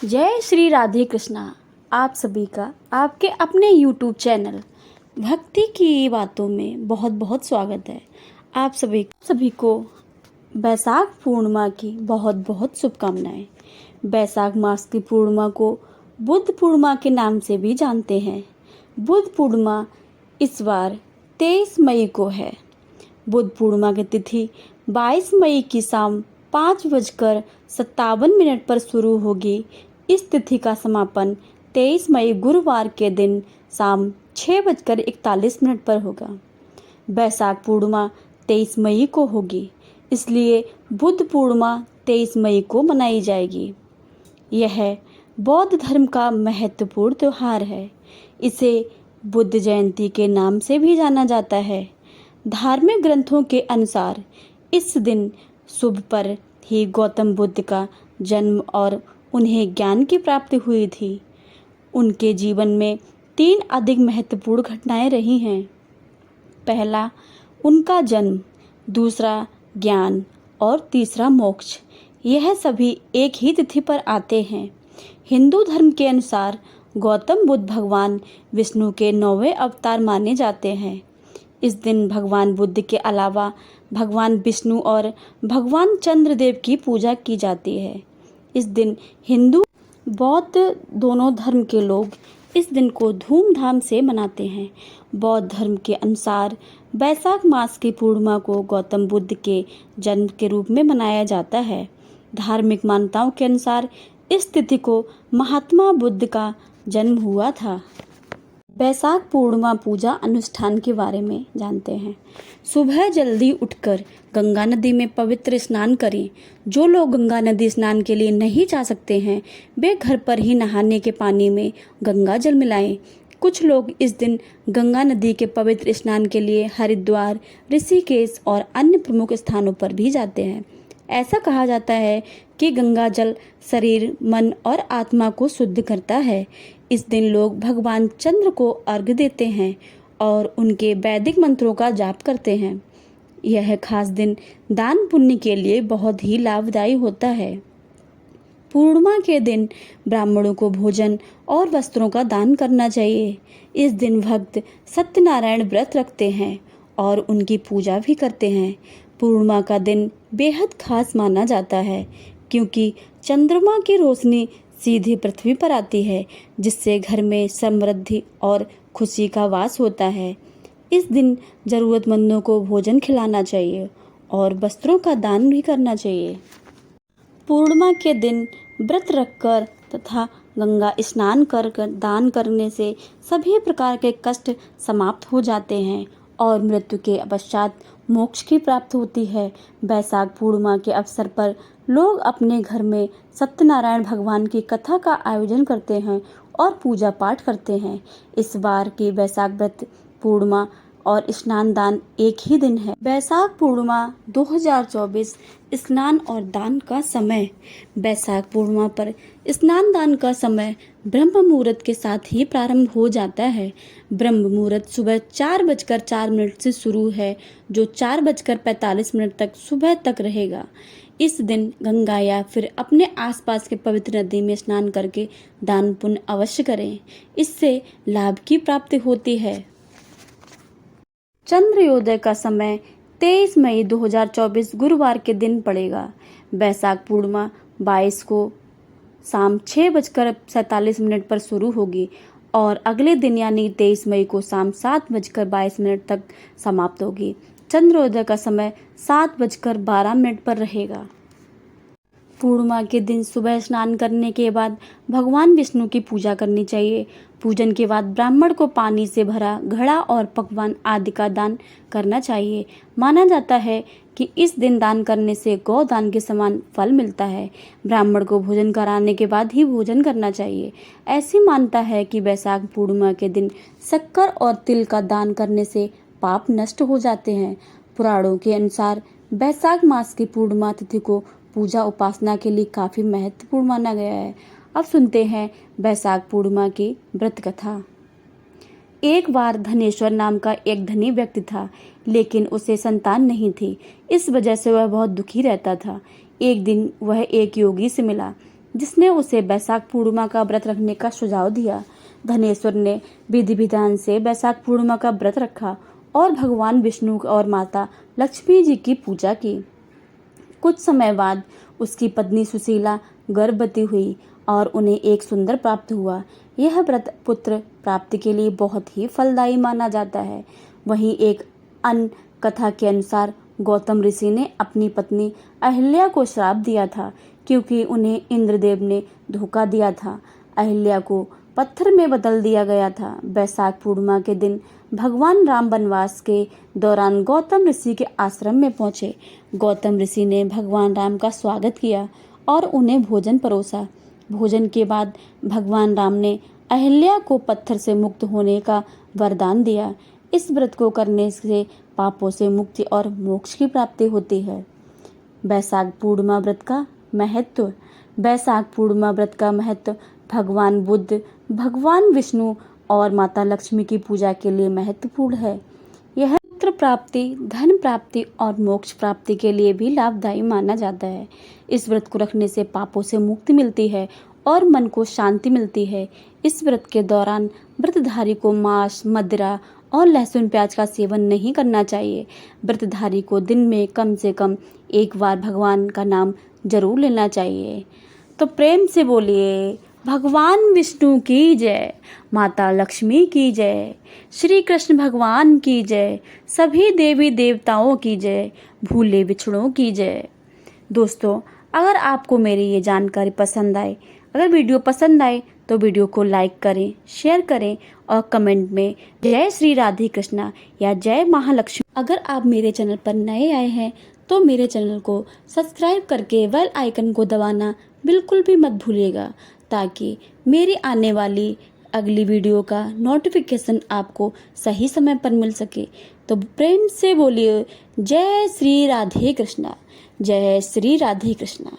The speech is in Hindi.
जय श्री राधे कृष्णा। आप सभी का आपके अपने YouTube चैनल भक्ति की बातों में बहुत बहुत स्वागत है। आप सभी को बैसाख पूर्णिमा की बहुत बहुत शुभकामनाएं। बैसाख मास की पूर्णिमा को बुद्ध पूर्णिमा के नाम से भी जानते हैं। बुद्ध पूर्णिमा इस बार 23 मई को है। बुद्ध पूर्णिमा की तिथि 22 मई की शाम 5:57 पर शुरू होगी। इस तिथि का समापन 23 मई गुरुवार के दिन शाम 6:41 पर होगा। बैसाख पूर्णिमा 23 मई को होगी, इसलिए बुद्ध पूर्णिमा 23 मई को मनाई जाएगी। यह बौद्ध धर्म का महत्वपूर्ण त्योहार है। इसे बुद्ध जयंती के नाम से भी जाना जाता है। धार्मिक ग्रंथों के अनुसार इस दिन शुभ पर ही गौतम बुद्ध का जन्म और उन्हें ज्ञान की प्राप्ति हुई थी। उनके जीवन में 3 अधिक महत्वपूर्ण घटनाएं रही हैं। पहला उनका जन्म, दूसरा ज्ञान और तीसरा मोक्ष। यह सभी एक ही तिथि पर आते हैं। हिंदू धर्म के अनुसार गौतम बुद्ध भगवान विष्णु के 9वें अवतार माने जाते हैं। इस दिन भगवान बुद्ध के अलावा भगवान विष्णु और भगवान चंद्रदेव की पूजा की जाती है। इस दिन हिंदू बौद्ध दोनों धर्म के लोग इस दिन को धूमधाम से मनाते हैं। बौद्ध धर्म के अनुसार बैसाख मास की पूर्णिमा को गौतम बुद्ध के जन्म के रूप में मनाया जाता है। धार्मिक मान्यताओं के अनुसार इस तिथि को महात्मा बुद्ध का जन्म हुआ था। बैसाख पूर्णिमा पूजा अनुष्ठान के बारे में जानते हैं। सुबह जल्दी उठकर गंगा नदी में पवित्र स्नान करें। जो लोग गंगा नदी स्नान के लिए नहीं जा सकते हैं, वे घर पर ही नहाने के पानी में गंगा जल मिलाएं। कुछ लोग इस दिन गंगा नदी के पवित्र स्नान के लिए हरिद्वार, ऋषिकेश और अन्य प्रमुख स्थानों पर भी जाते हैं। ऐसा कहा जाता है कि गंगा जल शरीर, मन और आत्मा को शुद्ध करता है। इस दिन लोग भगवान चंद्र को अर्घ्य देते हैं और उनके वैदिक मंत्रों का जाप करते हैं। यह खास दिन दान पुण्य के लिए बहुत ही लाभदायी होता है। पूर्णिमा के दिन ब्राह्मणों को भोजन और वस्त्रों का दान करना चाहिए। इस दिन भक्त सत्यनारायण व्रत रखते हैं और उनकी पूजा भी करते हैं। पूर्णिमा का दिन बेहद खास माना जाता है क्योंकि चंद्रमा की रोशनी सीधे पृथ्वी पर आती है, जिससे घर में समृद्धि और खुशी का वास होता है। इस दिन जरूरतमंदों को भोजन खिलाना चाहिए और वस्त्रों का दान भी करना चाहिए। पूर्णिमा के दिन व्रत रखकर तथा गंगा स्नान कर दान करने से सभी प्रकार के कष्ट समाप्त हो जाते हैं और मृत्यु के पश्चात मोक्ष की प्राप्ति होती है। बैसाख पूर्णिमा के अवसर पर लोग अपने घर में सत्यनारायण भगवान की कथा का आयोजन करते हैं और पूजा पाठ करते हैं। इस बार की बैसाख व्रत पूर्णिमा और स्नान दान एक ही दिन है। बैसाख पूर्णिमा 2024 स्नान और दान का समय। बैसाख पूर्णिमा पर स्नान दान का समय ब्रह्म मुहूर्त के साथ ही प्रारंभ हो जाता है। ब्रह्म मुहूर्त सुबह 4:04 से शुरू है, जो 4:45 तक सुबह तक रहेगा। इस दिन गंगा या फिर अपने आसपास के पवित्र नदी में स्नान करके दान पुण्य अवश्य करें। इससे लाभ की प्राप्ति होती है। चंद्रोदय का समय 23 मई 2024 गुरुवार के दिन पड़ेगा। बैसाख पूर्णिमा 22 को शाम 6:47 पर शुरू होगी और अगले दिन यानी 23 मई को शाम 7:22 तक समाप्त होगी। चंद्रोदय का समय 7:12 पर रहेगा। पूर्णिमा के दिन सुबह स्नान करने के बाद भगवान विष्णु की पूजा करनी चाहिए। पूजन के बाद ब्राह्मण को पानी से भरा घड़ा और पकवान आदि का दान करना चाहिए। माना जाता है कि इस दिन दान करने से गौदान के समान फल मिलता है। ब्राह्मण को भोजन कराने के बाद ही भोजन करना चाहिए। ऐसी मान्यता है कि बैसाख पूर्णिमा के दिन शक्कर और तिल का दान करने से पाप नष्ट हो जाते हैं। पुराणों के अनुसार बैसाख मास की पूर्णिमा तिथि को पूजा उपासना के लिए काफी महत्वपूर्ण माना गया है। अब सुनते हैं बैसाख पूर्णिमा की व्रत कथा। एक बार धनेश्वर नाम का एक धनी व्यक्ति था, लेकिन उसे संतान नहीं थी। इस वजह से वह बहुत दुखी रहता था। एक दिन वह एक योगी से मिला, जिसने उसे बैसाख पूर्णिमा का व्रत रखने का सुझाव दिया। धनेश्वर ने विधि विधान से बैसाख पूर्णिमा का व्रत रखा और भगवान विष्णु और माता लक्ष्मी जी की पूजा की। कुछ समय बाद उसकी पत्नी सुशीला गर्भवती हुई और उन्हें एक सुंदर प्राप्त हुआ। यह व्रत पुत्र प्राप्ति के लिए बहुत ही फलदायी माना जाता है। वहीं एक अन्य कथा के अनुसार गौतम ऋषि ने अपनी पत्नी अहिल्या को श्राप दिया था क्योंकि उन्हें इंद्रदेव ने धोखा दिया था। अहिल्या को पत्थर में बदल दिया गया था। बैसाख पूर्णिमा के दिन भगवान राम वनवास के दौरान गौतम ऋषि के आश्रम में पहुंचे। गौतम ऋषि ने भगवान राम का स्वागत किया और उन्हें भोजन परोसा। भोजन के बाद भगवान राम ने अहिल्या को पत्थर से मुक्त होने का वरदान दिया। इस व्रत को करने से पापों से मुक्ति और मोक्ष की प्राप्ति होती है। बैसाख पूर्णिमा व्रत का महत्व। बैसाख पूर्णिमा व्रत का महत्व भगवान बुद्ध, भगवान विष्णु और माता लक्ष्मी की पूजा के लिए महत्वपूर्ण है। यह पुत्र प्राप्ति, धन प्राप्ति और मोक्ष प्राप्ति के लिए भी लाभदायी माना जाता है। इस व्रत को रखने से पापों से मुक्ति मिलती है और मन को शांति मिलती है। इस व्रत के दौरान व्रतधारी को मांस, मदिरा और लहसुन प्याज का सेवन नहीं करना चाहिए। व्रतधारी को दिन में कम से कम एक बार भगवान का नाम जरूर लेना चाहिए। तो प्रेम से बोलिए भगवान विष्णु की जय, माता लक्ष्मी की जय, श्री कृष्ण भगवान की जय, सभी देवी देवताओं की जय, भूले बिछड़ों की जय। दोस्तों, अगर आपको मेरी ये जानकारी पसंद आए, अगर वीडियो पसंद आए तो वीडियो को लाइक करें, शेयर करें और कमेंट में जय श्री राधे कृष्णा या जय महालक्ष्मी। अगर आप मेरे चैनल पर नए आए हैं तो मेरे चैनल को सब्सक्राइब करके बेल आइकन को दबाना बिल्कुल भी मत भूलिएगा ताकि मेरी आने वाली अगली वीडियो का नोटिफिकेशन आपको सही समय पर मिल सके। तो प्रेम से बोलिए जय श्री राधे कृष्णा, जय श्री राधे कृष्णा।